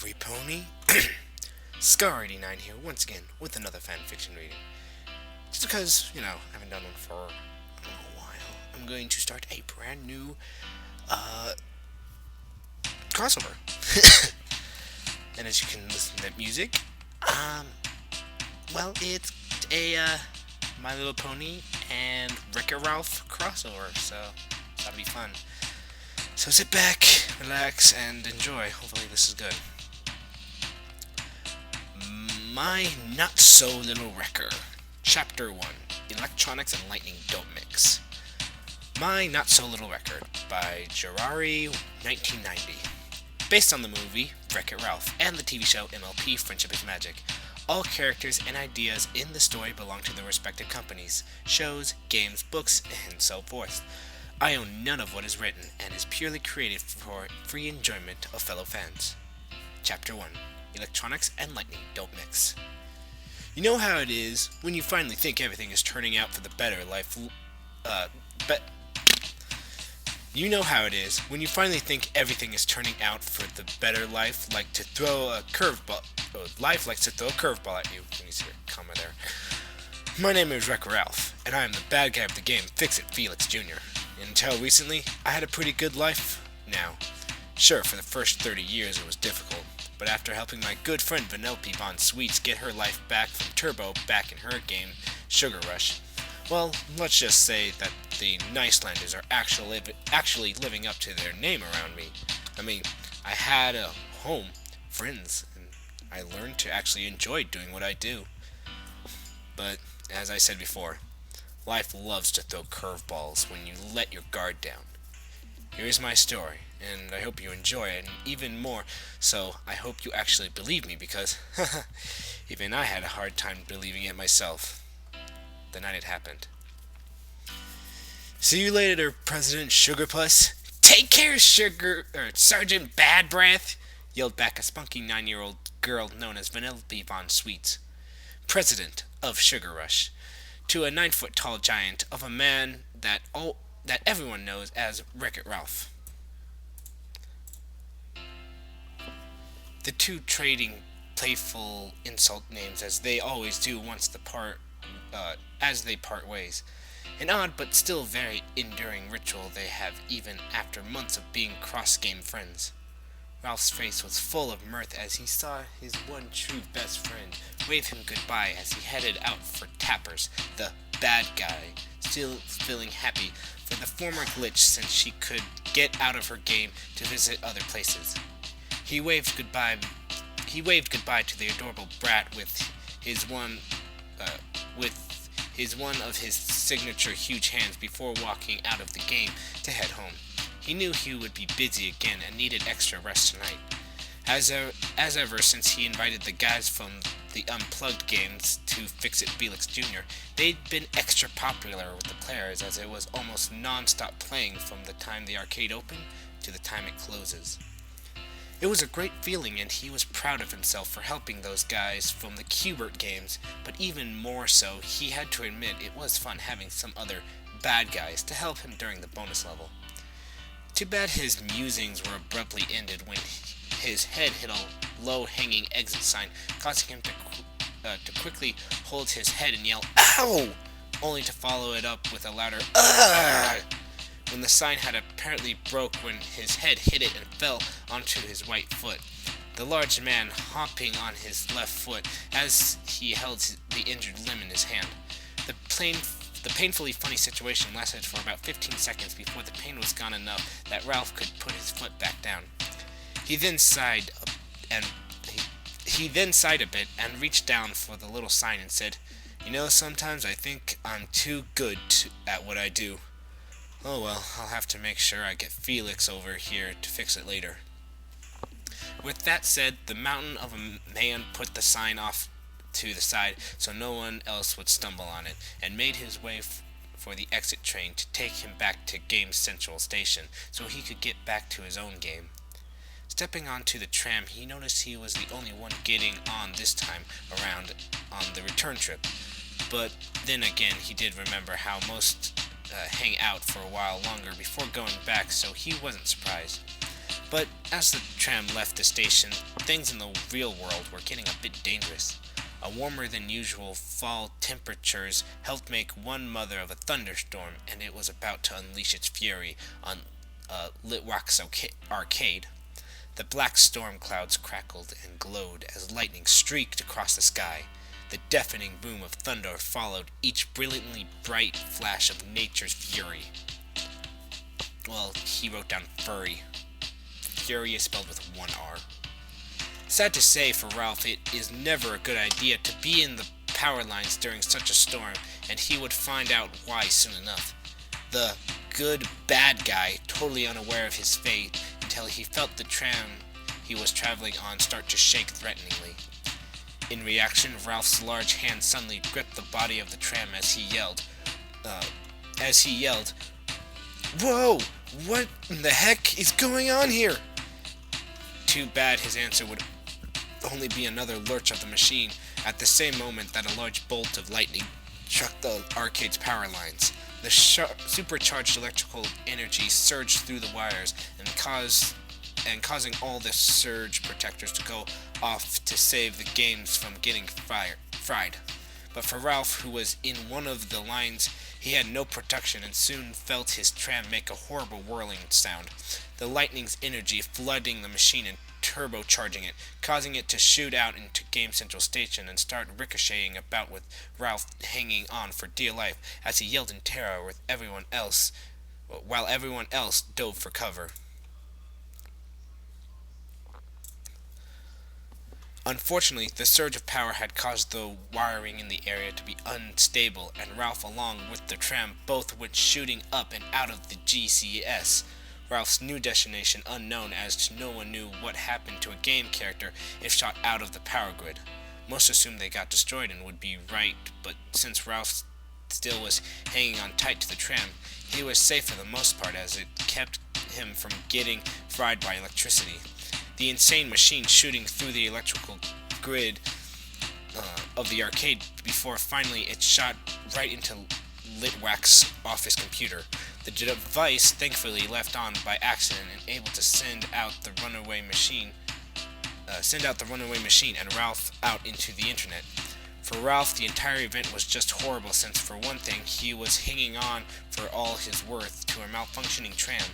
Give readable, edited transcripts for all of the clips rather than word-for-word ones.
every pony. Scar89 here, once again, with another fanfiction reading. Just because, I haven't done one for a while, I'm going to start a brand new, crossover. And as you can listen to that music, it's a, My Little Pony and Wreck-It Ralph crossover, so that'll be fun. So sit back, relax, and enjoy. Hopefully this is good. My Not-So-Little Wrecker, Chapter 1, Electronics and Lightning Don't Mix. My Not-So-Little Wrecker, by Gerari, 1990. Based on the movie Wreck-It Ralph and the TV show MLP Friendship is Magic. All characters and ideas in the story belong to their respective companies, shows, games, books, and so forth. I own none of what is written, and is purely created for free enjoyment of fellow fans. Chapter 1. Electronics and Lightning Don't Mix. You know how it is when you finally think everything is turning out for the better life, You know how it is when you finally think everything is turning out for the better life, like to throw a curveball. Life likes to throw a curveball at you. Let me see a comma there. My name is Wreck Ralph, and I am the bad guy of the game Fix-It Felix Jr. Until recently, I had a pretty good life now. Sure, for the first 30 years it was difficult, but after helping my good friend Vanellope Von Sweets get her life back from Turbo back in her game, Sugar Rush, well, let's just say that the Nicelanders are actually living up to their name around me. I mean, I had a home, friends, and I learned to actually enjoy doing what I do. But, as I said before, life loves to throw curveballs when you let your guard down. Here's my story, and I hope you enjoy it, and even more so, I hope you actually believe me, because even I had a hard time believing it myself the night it happened. See you later, President Sugarpuss. Take care, Sergeant Bad Breath, yelled back a spunky 9-year-old girl known as Vanellope Von Sweets, president of Sugar Rush, to a 9-foot-tall giant of a man that everyone knows as Wreck-It Ralph. The two trading playful insult names as they always do as they part ways. An odd but still very enduring ritual they have even after months of being cross-game friends. Ralph's face was full of mirth as he saw his one true best friend wave him goodbye as he headed out for Tappers, the bad guy, still feeling happy for the former glitch since she could get out of her game to visit other places. He waved goodbye to the adorable brat with one of his signature huge hands before walking out of the game to head home. He knew he would be busy again and needed extra rest tonight. As ever since he invited the guys from the Unplugged games to Fix-It Felix Jr., they'd been extra popular with the players as it was almost non-stop playing from the time the arcade opened to the time it closes. It was a great feeling, and he was proud of himself for helping those guys from the Qbert games, but even more so, he had to admit it was fun having some other bad guys to help him during the bonus level. Too bad his musings were abruptly ended when his head hit a low-hanging exit sign, causing him to quickly hold his head and yell, "Ow!" only to follow it up with a louder, "Ugh!" when the sign had apparently broke when his head hit it and fell onto his right foot, the large man hopping on his left foot as he held the injured limb in his hand. The painfully funny situation lasted for about 15 seconds before the pain was gone enough that Ralph could put his foot back down. He then sighed a bit and reached down for the little sign and said, sometimes I think I'm too good at what I do. Oh well, I'll have to make sure I get Felix over here to fix it later." With that said, the mountain of a man put the sign off to the side so no one else would stumble on it, and made his way for the exit train to take him back to Game Central Station so he could get back to his own game. Stepping onto the tram, he noticed he was the only one getting on this time around on the return trip. But then again, he did remember how most hang out for a while longer before going back, so he wasn't surprised. But as the tram left the station, things in the real world were getting a bit dangerous. A warmer than usual fall temperatures helped make one mother of a thunderstorm, and it was about to unleash its fury on wrech's arcade. The black storm clouds crackled and glowed as lightning streaked across the sky. The deafening boom of thunder followed each brilliantly bright flash of nature's fury. Well, he wrote down furry. Fury is spelled with one R. Sad to say for Ralph, it is never a good idea to be in the power lines during such a storm, and he would find out why soon enough. The good bad guy, totally unaware of his fate until he felt the tram he was traveling on start to shake threateningly. In reaction, Ralph's large hand suddenly gripped the body of the tram as he yelled, "Whoa! What in the heck is going on here?" Too bad his answer would only be another lurch of the machine at the same moment that a large bolt of lightning struck the arcade's power lines. The supercharged electrical energy surged through the wires and causing all the surge protectors to go off to save the games from getting fried. But for Ralph, who was in one of the lines, he had no protection and soon felt his tram make a horrible whirling sound, the lightning's energy flooding the machine and turbocharging it, causing it to shoot out into Game Central Station and start ricocheting about with Ralph hanging on for dear life as he yelled in terror while everyone else dove for cover. Unfortunately, the surge of power had caused the wiring in the area to be unstable, and Ralph, along with the tram, both went shooting up and out of the GCS. Ralph's new destination unknown, as no one knew what happened to a game character if shot out of the power grid. Most assumed they got destroyed and would be right, but since Ralph still was hanging on tight to the tram, he was safe for the most part as it kept him from getting fried by electricity. The insane machine shooting through the electrical grid of the arcade before finally it shot right into wrech's office computer. The device thankfully left on by accident and able to send out the runaway machine and Ralph out into the internet. For Ralph, the entire event was just horrible since, for one thing, he was hanging on for all his worth to a malfunctioning tram.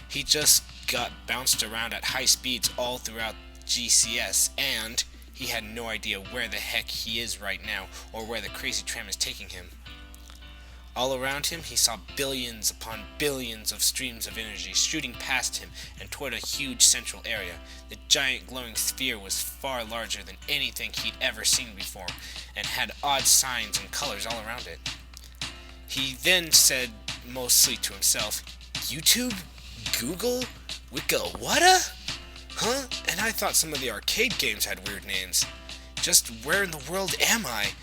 He just got bounced around at high speeds all throughout GCS, and he had no idea where the heck he is right now or where the crazy tram is taking him. All around him, he saw billions upon billions of streams of energy shooting past him and toward a huge central area. The giant glowing sphere was far larger than anything he'd ever seen before, and had odd signs and colors all around it. He then said, mostly to himself, "YouTube? Google? Wicca Whata? Huh? And I thought some of the arcade games had weird names. Just where in the world am I?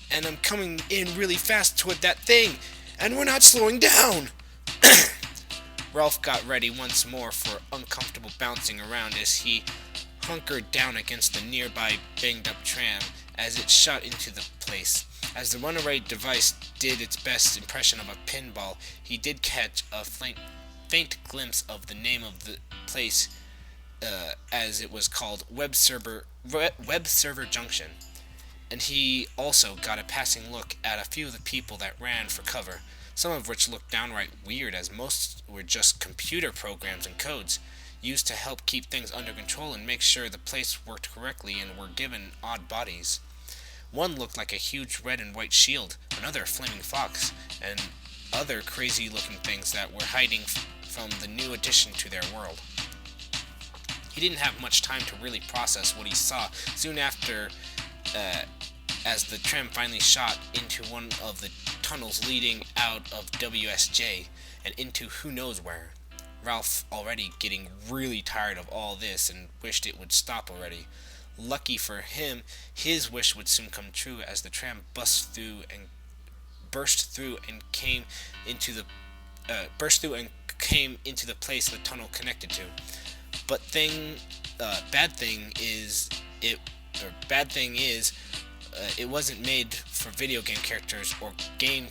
And I'm coming in really fast toward that thing, and we're not slowing down." Ralph got ready once more for uncomfortable bouncing around as he hunkered down against the nearby banged-up tram as it shot into the place. As the runaway device did its best impression of a pinball, he did catch a faint glimpse of the name of the place, as it was called, Web Server Junction. And he also got a passing look at a few of the people that ran for cover, some of which looked downright weird as most were just computer programs and codes used to help keep things under control and make sure the place worked correctly and were given odd bodies. One looked like a huge red and white shield, another a flaming fox, and other crazy looking things that were hiding from the new addition to their world. He didn't have much time to really process what he saw soon after, as the tram finally shot into one of the tunnels leading out of WSJ and into who knows where. Ralph, already getting really tired of all this and wished it would stop already. Lucky for him, his wish would soon come true as the tram burst through and came into the place the tunnel connected to. But bad thing is, it wasn't made for video game characters or game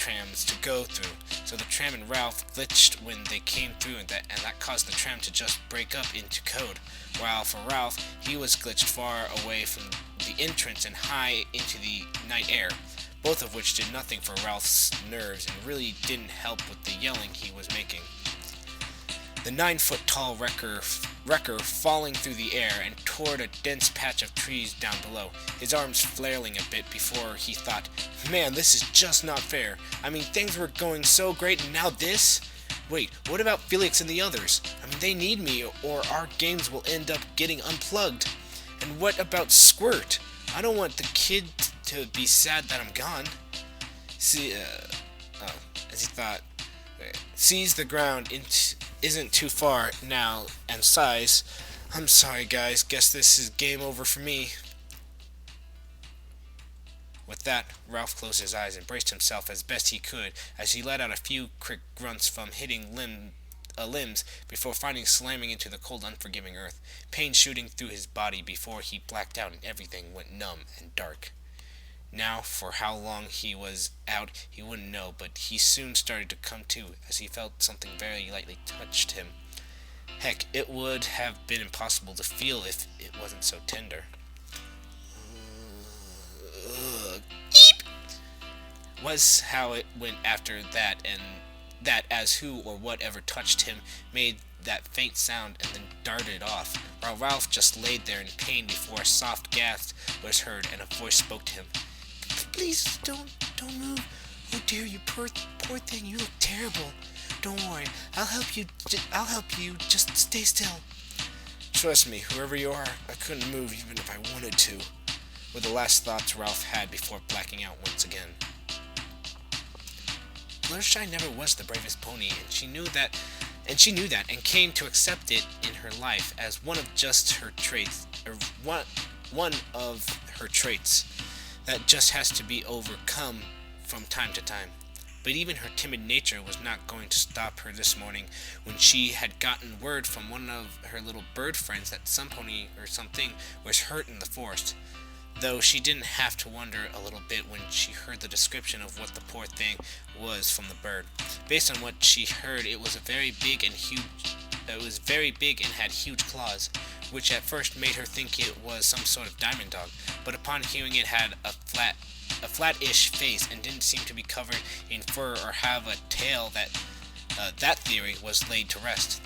trams to go through, so the tram and Ralph glitched when they came through, and that caused the tram to just break up into code. While for Ralph, he was glitched far away from the entrance and high into the night air, both of which did nothing for Ralph's nerves and really didn't help with the yelling he was making. The 9-foot-tall wrecker falling through the air and toward a dense patch of trees down below, his arms flailing a bit before he thought, "Man, this is just not fair. I mean, things were going so great and now this? Wait, what about Felix and the others? I mean, they need me or our games will end up getting unplugged. And what about Squirt? I don't want the kid to be sad that I'm gone." As he thought, sees the ground isn't too far now and sighs, "I'm sorry guys, guess this is game over for me." With that, Ralph closed his eyes and braced himself as best he could as he let out a few quick grunts from hitting limbs before finally slamming into the cold, unforgiving earth, pain shooting through his body before he blacked out and everything went numb and dark. Now, for how long he was out, he wouldn't know, but he soon started to come to as he felt something very lightly touched him. Heck, it would have been impossible to feel if it wasn't so tender. Eep! Was how it went after that, and that as who or whatever touched him made that faint sound and then darted off, while Ralph just laid there in pain before a soft gasp was heard and a voice spoke to him. "Please don't move. Oh dear, you poor thing, you look terrible. Don't worry, I'll help you. Just stay still." "Trust me, whoever you are, I couldn't move even if I wanted to," were the last thoughts Ralph had before blacking out once again. Fluttershy never was the bravest pony, and she knew that and came to accept it in her life as one of her traits that just has to be overcome from time to time. But even her timid nature was not going to stop her this morning when she had gotten word from one of her little bird friends that some pony or something was hurt in the forest, though she didn't have to wonder a little bit when she heard the description of what the poor thing was from the bird. Based on what she heard, it was very big and had huge claws, which at first made her think it was some sort of diamond dog, but upon hearing it had a flat-ish face and didn't seem to be covered in fur or have a tail, that theory was laid to rest.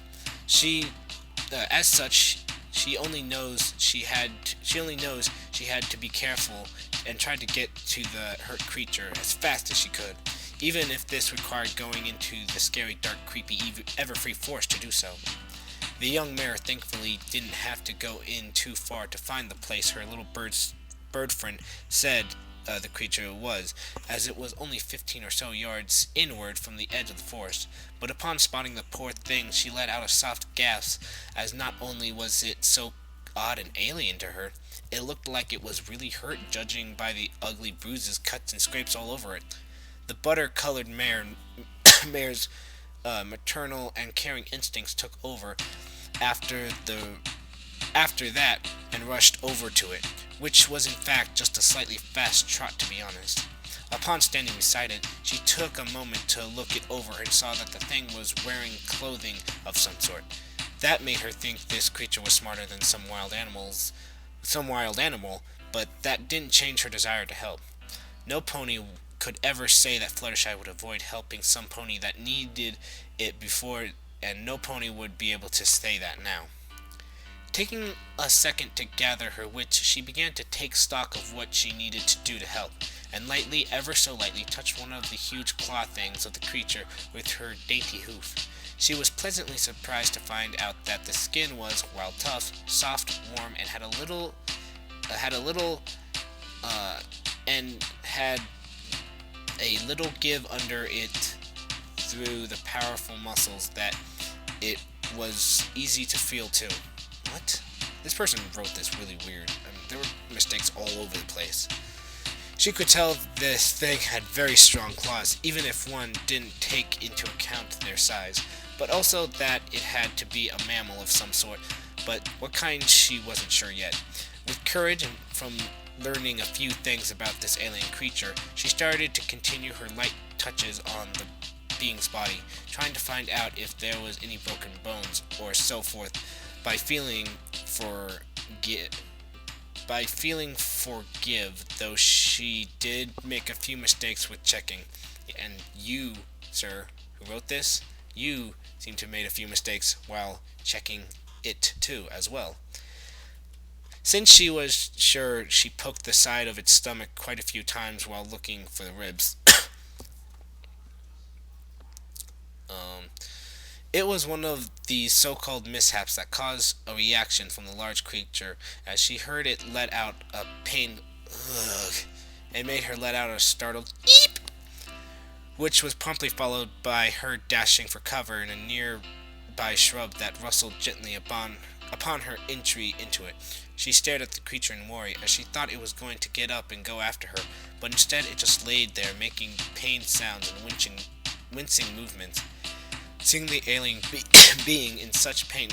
As such, she only knows she had to be careful and tried to get to the hurt creature as fast as she could, even if this required going into the scary, dark, creepy, Everfree forest to do so. The young mare thankfully didn't have to go in too far to find the place her little bird friend said the creature was, as it was only 15 or so yards inward from the edge of the forest. But upon spotting the poor thing, she let out a soft gasp, as not only was it so odd and alien to her, it looked like it was really hurt, judging by the ugly bruises, cuts, and scrapes all over it. The butter-colored mare's maternal and caring instincts took over after that and rushed over to it, which was in fact just a slightly fast trot, to be honest. Upon standing beside it, she took a moment to look it over and saw that the thing was wearing clothing of some sort. That made her think this creature was smarter than some wild animal, but that didn't change her desire to help. No pony could ever say that Fluttershy would avoid helping some pony that needed it before, and no pony would be able to say that now. Taking a second to gather her wits, she began to take stock of what she needed to do to help, and lightly, ever so lightly, touched one of the huge claw things of the creature with her dainty hoof. She was pleasantly surprised to find out that the skin was, while tough, soft, warm, and had a little give under it through the powerful muscles that it was easy to feel too. What? This person wrote this really weird. There were mistakes all over the place. She could tell this thing had very strong claws, even if one didn't take into account their size, but also that it had to be a mammal of some sort, but what kind she wasn't sure yet. With learning a few things about this alien creature, she started to continue her light touches on the being's body, trying to find out if there was any broken bones or so forth. By feeling forgive, though she did make a few mistakes with checking. And you, sir, who wrote this, you seem to have made a few mistakes while checking it too, as well. Since she was sure, she poked the side of its stomach quite a few times while looking for the ribs. It was one of these so-called mishaps that caused a reaction from the large creature as she heard it let out a pained ugh. It made her let out a startled eep, which was promptly followed by her dashing for cover in a nearby shrub that rustled gently upon her entry into it. She stared at the creature in worry as she thought it was going to get up and go after her, but instead it just laid there making pained sounds and wincing movements. Seeing the alien being in such pain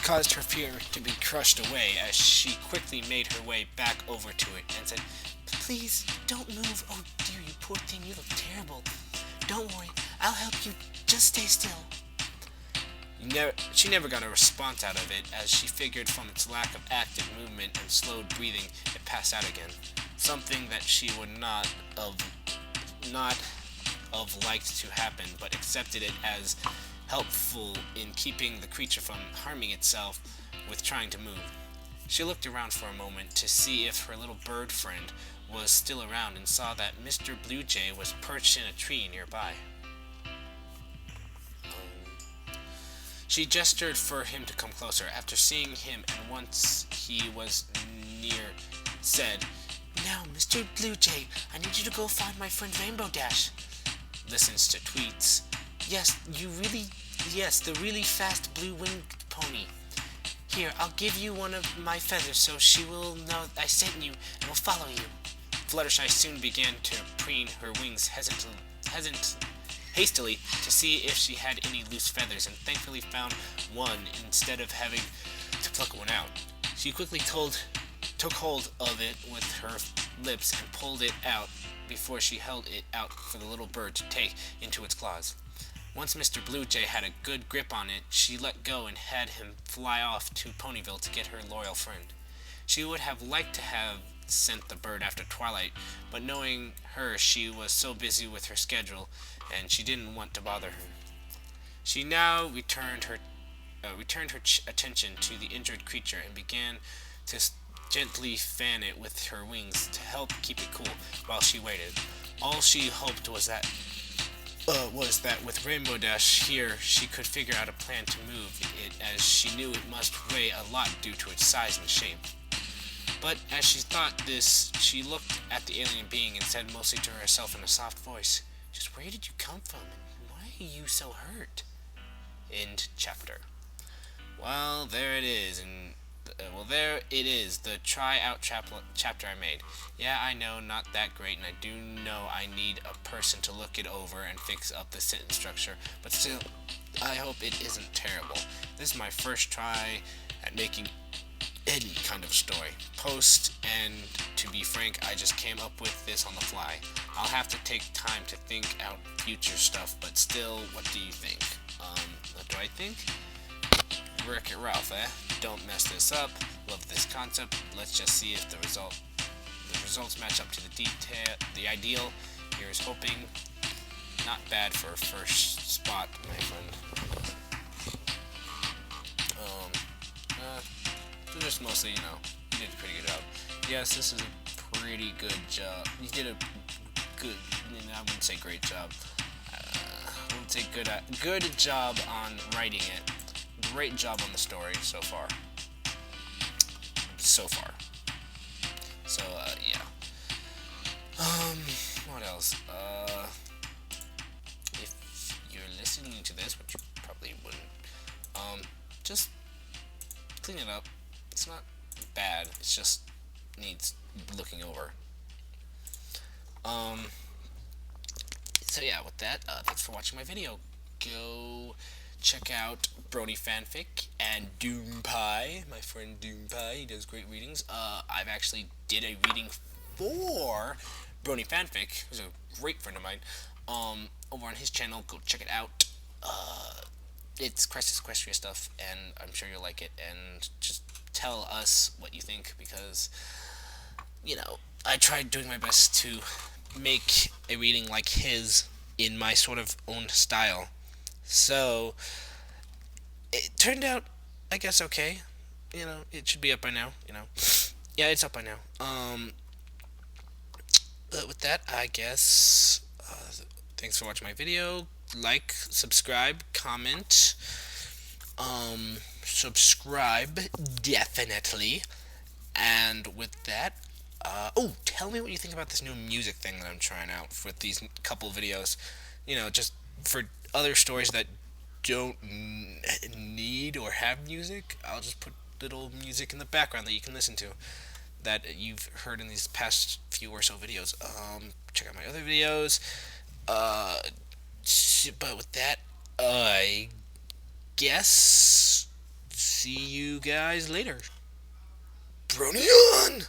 caused her fear to be crushed away as she quickly made her way back over to it and said, "Please, don't move. Oh dear, you poor thing, you look terrible. Don't worry, I'll help you. Just stay still." She never got a response out of it, as she figured from its lack of active movement and slowed breathing, it passed out again. Something that she would not have liked to happen, but accepted it as helpful in keeping the creature from harming itself with trying to move. She looked around for a moment to see if her little bird friend was still around and saw that Mr. Blue Jay was perched in a tree nearby. She gestured for him to come closer. After seeing him, and once he was near, said, "Now, Mr. Blue Jay, I need you to go find my friend Rainbow Dash." Listens to tweets. Yes, the really fast blue-winged pony. Here, I'll give you one of my feathers so she will know I sent you and will follow you. Fluttershy soon began to preen her wings hastily to see if she had any loose feathers, and thankfully found one instead of having to pluck one out. She quickly took hold of it with her lips and pulled it out before she held it out for the little bird to take into its claws. Once Mr. Blue Jay had a good grip on it, she let go and had him fly off to Ponyville to get her loyal friend. She would have liked to have sent the bird after twilight, but knowing her, she was so busy with her schedule, and she didn't want to bother her. She now returned her attention to the injured creature and began to gently fan it with her wings to help keep it cool while she waited. All she hoped was that with Rainbow Dash here, she could figure out a plan to move it, as she knew it must weigh a lot due to its size and shape. But as she thought this, she looked at the alien being and said mostly to herself in a soft voice, "Just where did you come from, and why are you so hurt?" End chapter. Well, there it is, the try-out chapter I made. Yeah, I know, not that great, and I do know I need a person to look it over and fix up the sentence structure, but still, I hope it isn't terrible. This is my first try at making any kind of story. And to be frank, I just came up with this on the fly. I'll have to take time to think out future stuff, but still, what do you think? What do I think? Wreck-It Ralph, eh? Don't mess this up. Love this concept. Let's just see if the results match up to the ideal. Here's hoping. Not bad for a first spot, my friend. Just mostly, you did a pretty good job. Yes, this is a pretty good job. You did a good, I wouldn't say great job. I wouldn't say good job on writing it. Great job on the story so far. So, yeah. What else? If you're listening to this, which you probably wouldn't, just clean it up. It's not bad. It just needs looking over. So yeah, with that, thanks for watching my video. Go check out Brony Fanfic And Doom Pie, my friend Doom Pie, he does great readings. I've actually did a reading for Brony Fanfic, who's a great friend of mine. Over on his channel, go check it out. It's Crisis Equestria stuff, and I'm sure you'll like it. And just tell us what you think, because I tried doing my best to make a reading like his in my sort of own style. So it turned out, I guess, okay. It should be up by now. Yeah, it's up by now. But with that, I guess. Thanks for watching my video. Like, subscribe, comment. Subscribe definitely. And with that, tell me what you think about this new music thing that I'm trying out with these couple videos. Just for other stories that don't need or have music, I'll just put little music in the background that you can listen to that you've heard in these past few or so videos. Check out my other videos. But with that, I guess see you guys later. Brony on!